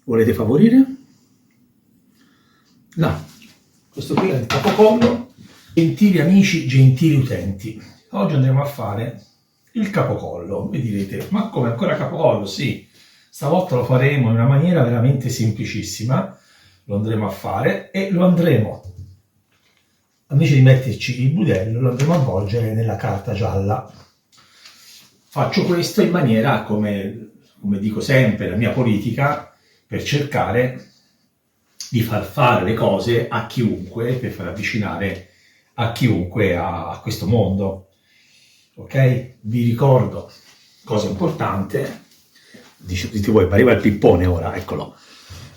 volete favorire? No, questo qui è il capocollo. Gentili amici, gentili utenti, oggi andremo a fare il capocollo. Vi direte, ma come ancora capocollo? Sì, stavolta lo faremo in una maniera veramente semplicissima. Lo andremo a fare e lo andremo, invece di metterci il budello, lo andremo a avvolgere nella carta gialla. Faccio questo in maniera, come dico sempre, la mia politica, per cercare di far fare le cose a chiunque, per far avvicinare a chiunque a questo mondo. Ok? Vi ricordo, cosa importante, dite voi, arriva il pippone ora, eccolo.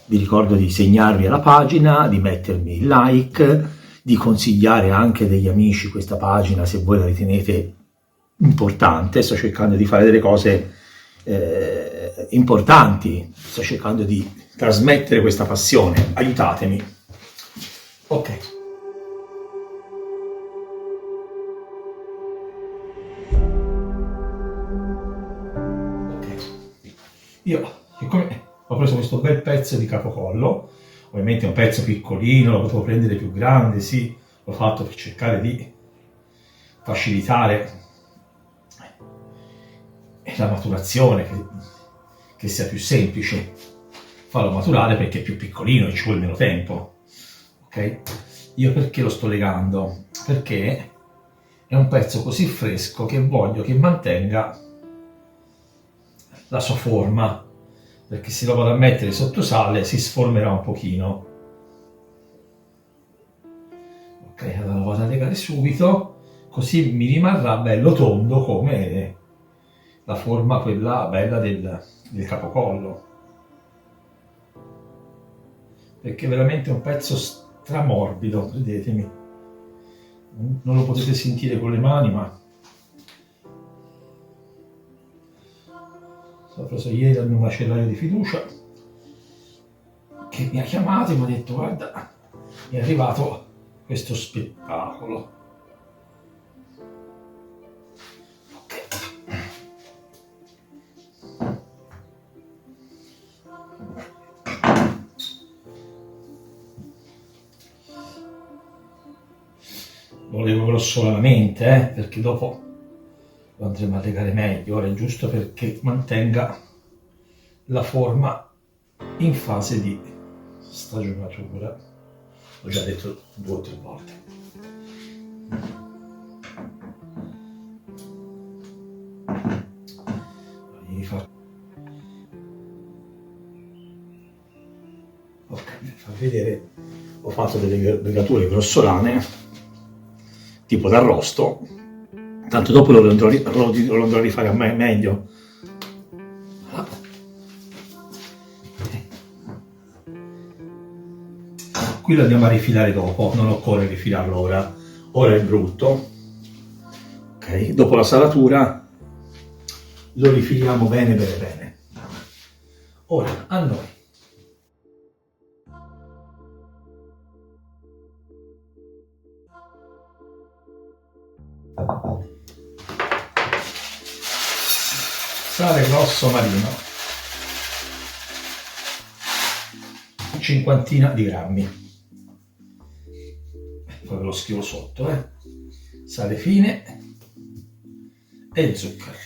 Vi ricordo di segnarvi alla pagina, di mettermi il like, di consigliare anche degli amici questa pagina se voi la ritenete importante. Sto cercando di fare delle cose importanti, sto cercando di trasmettere questa passione, aiutatemi. Ok. Io, siccome ho preso questo bel pezzo di capocollo, ovviamente è un pezzo piccolino, lo potevo prendere più grande, sì, l'ho fatto per cercare di facilitare la maturazione, che sia più semplice farlo maturare perché è più piccolino e ci vuole meno tempo. Ok? Io perché lo sto legando? Perché è un pezzo così fresco che voglio che mantenga la sua forma, perché se lo vado a mettere sotto sale si sformerà un pochino. Ok, allora lo vado a legare subito, così mi rimarrà bello tondo come la forma quella bella del capocollo, perché è veramente un pezzo stramorbido, credetemi. Non lo potete sentire con le mani, ma l'ho preso ieri dal mio macellaio di fiducia, che mi ha chiamato e mi ha detto: guarda, mi è arrivato questo spettacolo. Lo leggo grossolanamente, perché dopo lo andremo a legare meglio. Ora è giusto perché mantenga la forma in fase di stagionatura. L'ho già detto 2 o 3 volte. Ok, vi faccio vedere, ho fatto delle legature grossolane tipo d'arrosto, tanto dopo lo andrò a rifare a me meglio. Qui lo andiamo a rifilare dopo, non occorre rifilarlo ora, ora è brutto. Ok, dopo la salatura lo rifiliamo bene bene bene. Ora a noi. Sale grosso marino, 50 di grammi, poi ve lo scrivo sotto, sale fine e zucchero.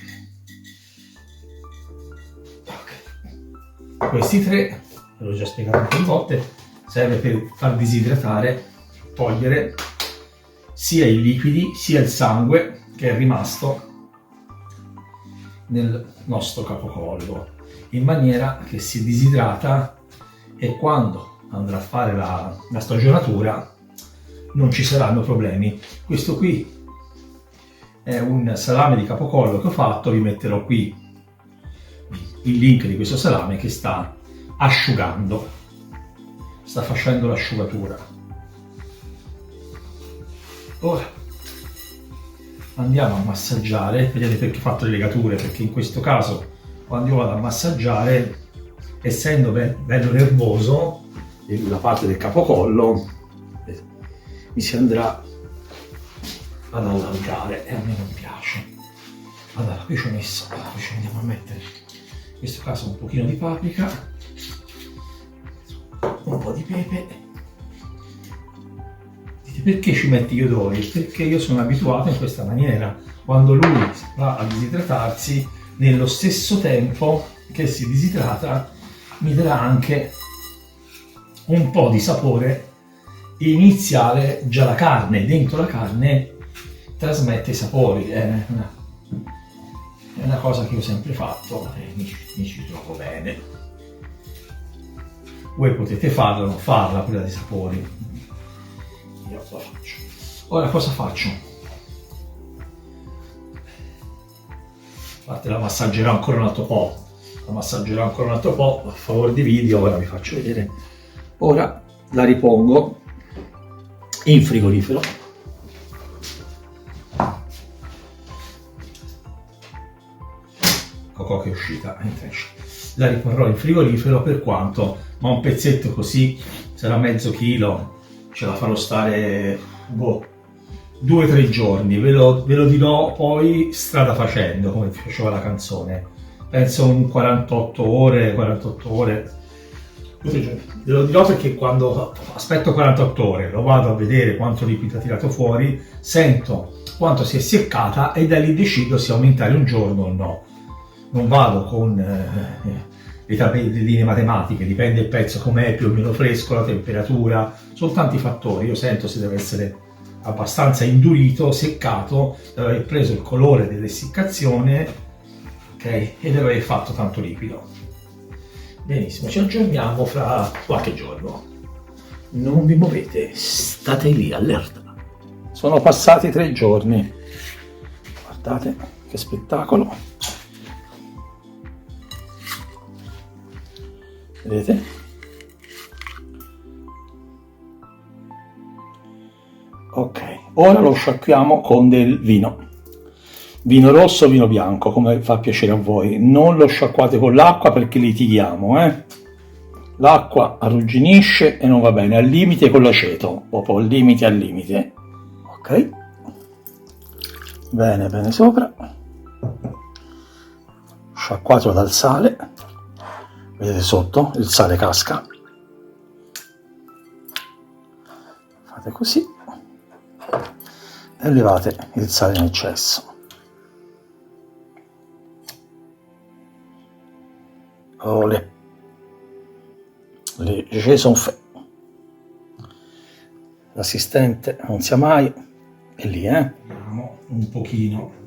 Okay. Questi 3, ve l'ho già spiegato un po' di volte, serve per far disidratare, togliere sia i liquidi sia il sangue che è rimasto nel nostro capocollo, in maniera che si disidrata e quando andrà a fare la stagionatura non ci saranno problemi. Questo qui è un salame di capocollo che ho fatto, vi metterò qui il link di questo salame che sta asciugando, sta facendo l'asciugatura. Ora andiamo a massaggiare, vedete perché ho fatto le legature, perché in questo caso quando io vado a massaggiare, essendo bello nervoso la parte del capocollo, mi si andrà ad allargare e a me non piace. Allora qui ci ho messo, qui ci andiamo a mettere in questo caso un pochino di paprika, un po' di pepe. Dite, perché ci metti gli odori? Perché io sono abituato in questa maniera. Quando lui va a disidratarsi, nello stesso tempo che si disidrata, mi darà anche un po' di sapore iniziale. Già la carne, dentro la carne, trasmette i sapori. È una cosa che ho sempre fatto e mi ci trovo bene. Voi potete farla o non farla, quella dei sapori. Io la faccio. Ora cosa faccio? Infatti la massaggerò ancora un altro po'. A favore di video. Ora vi faccio vedere. Ora la ripongo in frigorifero. Cocò che è uscita, la riporrò in frigorifero per quanto, ma un pezzetto così sarà mezzo chilo, ce la farò stare 2 o 3 giorni, ve lo dirò poi strada facendo, come faceva la canzone. Penso un 48 ore, 2 o 3 giorni. Ve lo dirò perché quando aspetto 48 ore, lo vado a vedere quanto liquido ha tirato fuori, sento quanto si è seccata e da lì decido se aumentare un giorno o no. Non vado con le tabelline matematiche, dipende il pezzo com'è, più o meno fresco, la temperatura, sono tanti fattori. Io sento se deve essere abbastanza indurito, seccato, deve aver preso il colore dell'essiccazione, ok, e deve aver fatto tanto liquido. Benissimo, ci aggiorniamo fra qualche giorno. Non vi muovete, state lì, allerta. Sono passati 3 giorni. Guardate che spettacolo. Vedete? Ok, ora lo sciacquiamo con del vino. Vino rosso o vino bianco, come fa piacere a voi. Non lo sciacquate con l'acqua perché litighiamo, eh? L'acqua arrugginisce e non va bene. Al limite con l'aceto, proprio al limite al limite. Ok? Bene, bene sopra. Sciacquatelo dal sale. Vedete sotto? Il sale casca. Fate così. E levate il sale in eccesso. Olè. Le je sont fait. L'assistente non sia mai. È lì, Vediamo un pochino.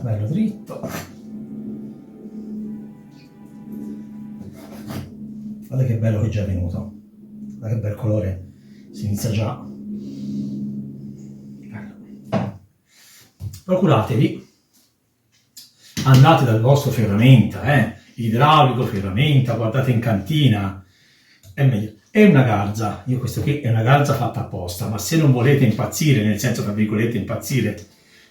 Bello dritto. Guarda che bello che è già venuto. Guarda che bel colore. Si inizia già. Procuratevi, andate dal vostro ferramenta, idraulico, ferramenta, guardate in cantina, è meglio. È una garza, io questo qui è una garza fatta apposta, ma se non volete impazzire, nel senso tra virgolette impazzire,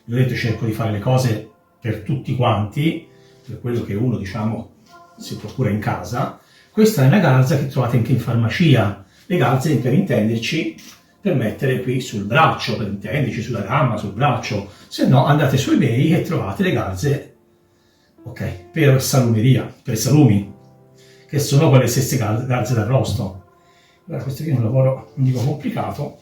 vi ho detto cerco di fare le cose per tutti quanti, per quello che uno diciamo si procura in casa, questa è una garza che trovate anche in farmacia, le garze per intenderci, per mettere qui sul braccio, per intenderci sulla gamba, sul braccio, se no andate su eBay e trovate le garze, ok, per salumeria, per salumi, che sono quelle stesse garze d'arrosto. Allora questo qui è un lavoro, non dico complicato,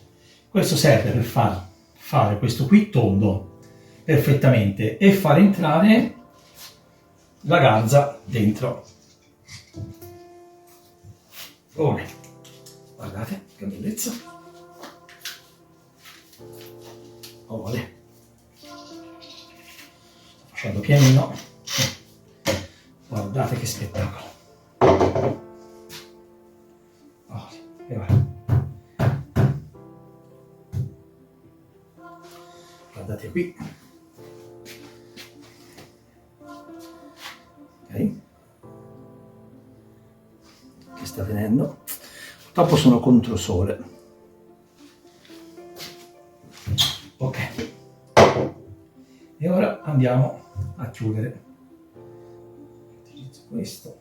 questo serve per fare questo qui tondo perfettamente e far entrare la garza dentro. Oh, guardate che bellezza. Ole. Sto facendo pianino. Guardate che spettacolo. Oh, e va. Guardate qui. Ok. Che sta avvenendo? Purtroppo sono contro sole. Ok, e ora andiamo a chiudere. Utilizzo questo.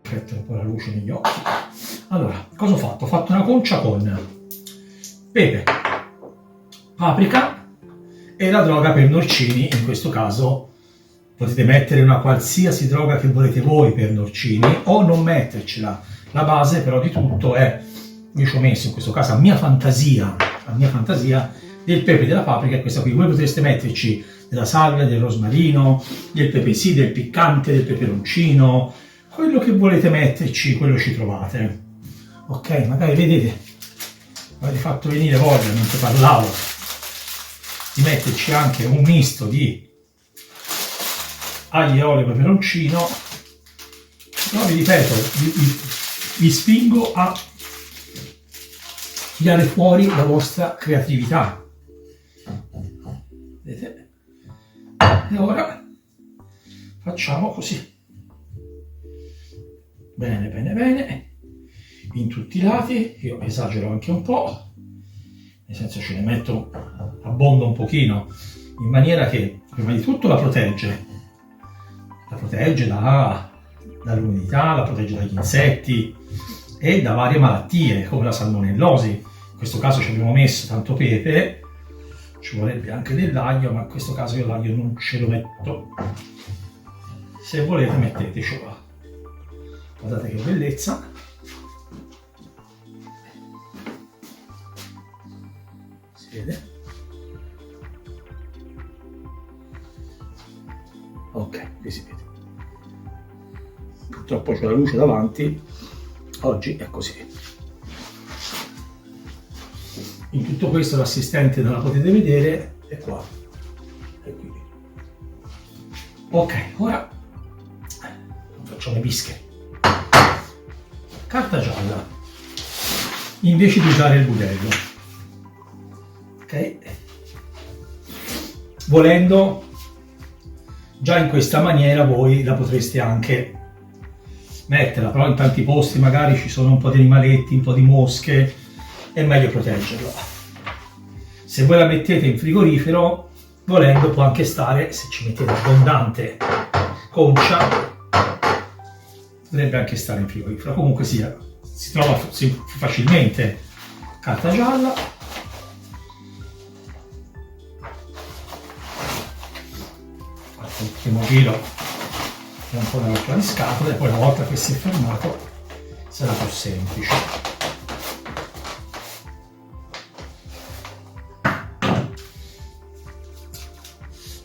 Effetto un po' la luce negli occhi. Allora, cosa ho fatto? Ho fatto una concia con pepe, paprika e la droga per norcini. In questo caso potete mettere una qualsiasi droga che volete voi per norcini o non mettercela. La base però di tutto è, io ci ho messo in questo caso a mia fantasia del pepe e della paprika, e questa qui. Voi potreste metterci della salvia, del rosmarino, del pepe sì, del piccante, del peperoncino, quello che volete metterci, quello ci trovate. Ok, magari vedete, mi avete fatto venire voglia mentre parlavo di metterci anche un misto di aglio, olio e peperoncino, però vi ripeto, vi spingo a tirare fuori la vostra creatività. Vedete? E ora facciamo così. Bene, bene, bene. In tutti i lati. Io esagero anche un po', nel senso ce ne metto, abbondo un pochino, in maniera che prima di tutto la protegge dall'umidità, la protegge dagli insetti e da varie malattie come la salmonellosi. In questo caso ci abbiamo messo tanto pepe, ci vorrebbe anche dell'aglio, ma in questo caso io l'aglio non ce lo metto. Se volete mettetecelo. Guardate che bellezza. Si vede? Ok, qui si vede. Purtroppo c'è la luce davanti, oggi è così. In tutto questo l'assistente non la potete vedere, è qua, è qui. Ok, ora facciamo le bische. Carta gialla, invece di usare il budello. Ok? Volendo, già in questa maniera voi la potreste anche metterla, però in tanti posti magari ci sono un po' di animaletti, un po' di mosche, è meglio proteggerla. Se voi la mettete in frigorifero, volendo può anche stare, se ci mettete abbondante concia, potrebbe anche stare in frigorifero. Comunque sia, si trova facilmente. Carta gialla. Faccio il primo giro e un po' la rottura di scatola, e poi una volta che si è fermato sarà più semplice.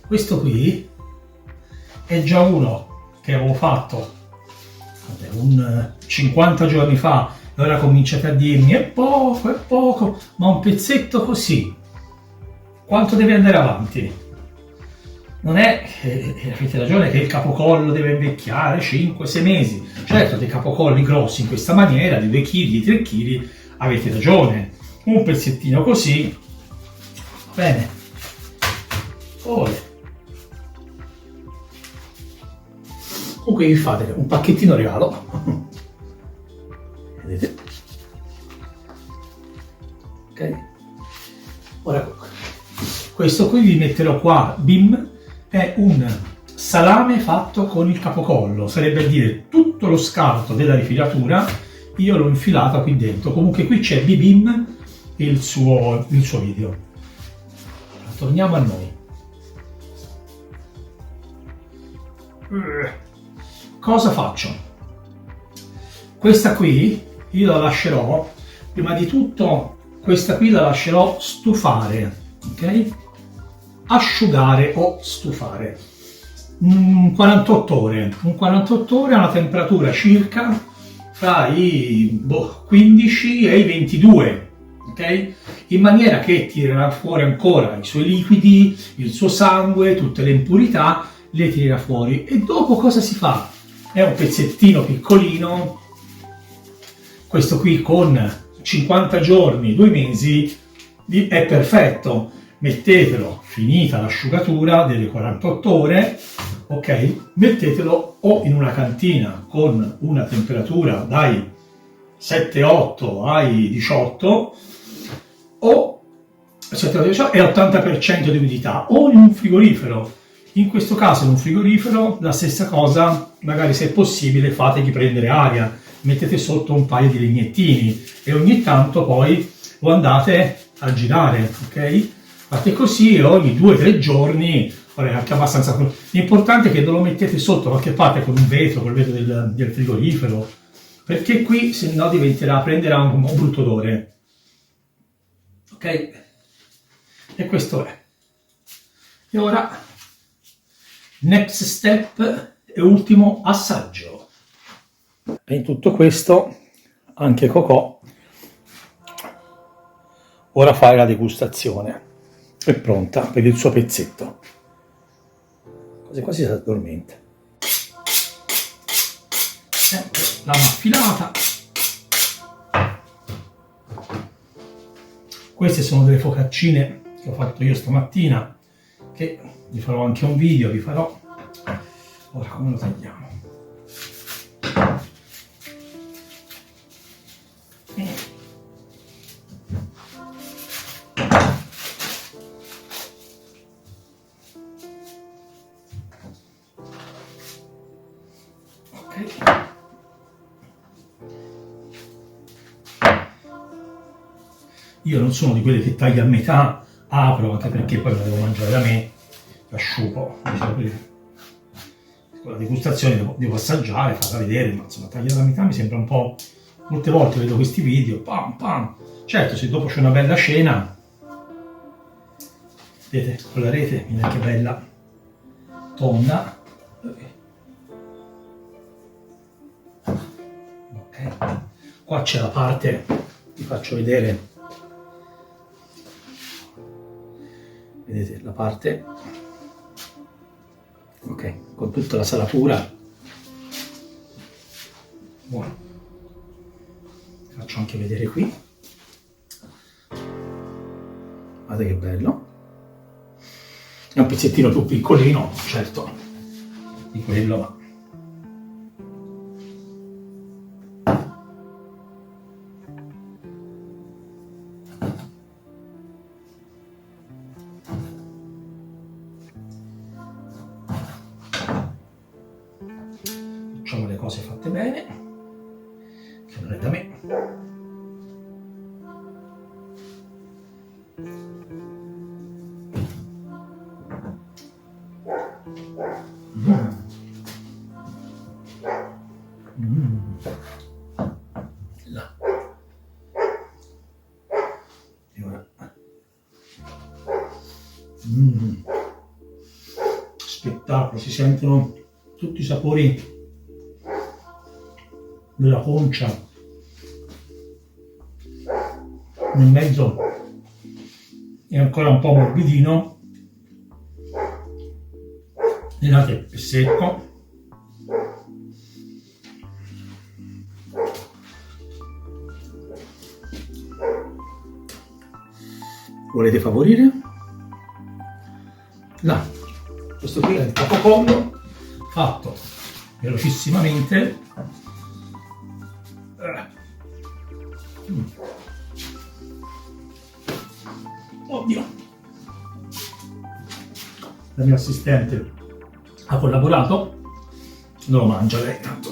Questo qui è già uno che avevo fatto un 50 giorni fa, e ora cominciate a dirmi è poco, ma un pezzetto così quanto deve andare avanti? Non è, avete ragione, che il capocollo deve invecchiare 5-6 mesi. Certo, dei capocolli grossi in questa maniera, di 2 kg, di 3 kg, avete ragione. Un pezzettino così, va bene. Poi comunque vi fate un pacchettino regalo. Vedete? Ok? Ora, questo qui vi metterò qua, bim, è un salame fatto con il capocollo, sarebbe a dire tutto lo scarto della rifilatura, io l'ho infilato qui dentro. Comunque qui c'è Bibim e il suo video. Torniamo a noi. Cosa faccio? Questa qui io la lascerò, prima di tutto questa qui la lascerò stufare, ok? Asciugare o stufare 48 ore. Un 48 ore a una temperatura circa fra i 15 e i 22, ok? In maniera che tirerà fuori ancora i suoi liquidi, il suo sangue, tutte le impurità, le tirerà fuori. E dopo cosa si fa? È un pezzettino piccolino, questo qui con 50 giorni, 2 mesi, è perfetto. Mettetelo, finita l'asciugatura delle 48 ore, ok? Mettetelo o in una cantina con una temperatura dai 7-8 ai 18 o 7-8 e 80% di umidità, o in un frigorifero In questo caso in un frigorifero la stessa cosa, magari se è possibile fategli prendere aria, mettete sotto un paio di legnettini e ogni tanto poi lo andate a girare, ok? Fate così e ogni 2-3 giorni, è anche abbastanza. L'importante è che non lo mettete sotto qualche parte con un vetro, col vetro del frigorifero, perché qui se no prenderà un brutto odore. Ok? E questo è. E ora, next step e ultimo assaggio. E in tutto questo, anche Cocò, ora fare la degustazione. È pronta per il suo pezzetto. Quasi quasi si addormenta. Sempre la affilata. Queste sono delle focaccine che ho fatto io stamattina, che vi farò anche un video, vi farò. Ora come lo tagliamo? Ok. Io non sono di quelli che taglia a metà, apro, anche perché poi lo devo mangiare da me, asciugo. Con la degustazione devo assaggiare, farla vedere, ma insomma tagliare a metà mi sembra un po'. Molte volte vedo questi video, pam pam. Certo, se dopo c'è una bella scena, vedete, con la rete viene anche bella tonda. Ok, qua c'è la parte, vi faccio vedere. Vedete la parte, ok, con tutta la salatura. Buono. Faccio anche vedere qui. Guardate che bello. È un pezzettino più piccolino, certo, di quello, ma facciamo le cose fatte bene, che non è da me. Là. E ora. Spettacolo, si sentono tutti i sapori della concia nel mezzo, è ancora un po' morbidino, il latte è secco, volete favorire? Là, questo qui è il capocollo fatto velocissimamente. Oddio, la mia assistente ha collaborato, non lo mangia lei, tanto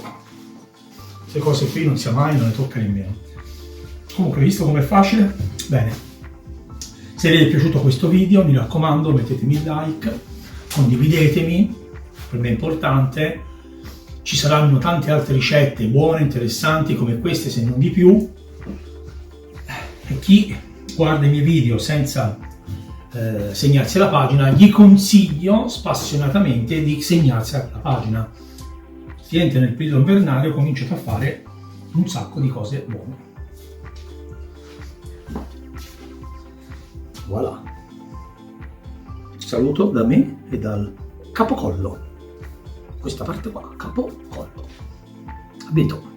queste cose qui non sia mai, non le tocca nemmeno. Comunque, visto com'è facile, bene, se vi è piaciuto questo video mi raccomando mettetemi il like, condividetemi, per me è importante. Ci saranno tante altre ricette buone, interessanti come queste, se non di più. E chi guarda i miei video senza segnarsi la pagina, gli consiglio spassionatamente di segnarsi la pagina. Si entra nel periodo invernale e cominciate a fare un sacco di cose buone. Voilà. Saluto da me e dal capocollo. Questa parte qua, capocollo. Abito.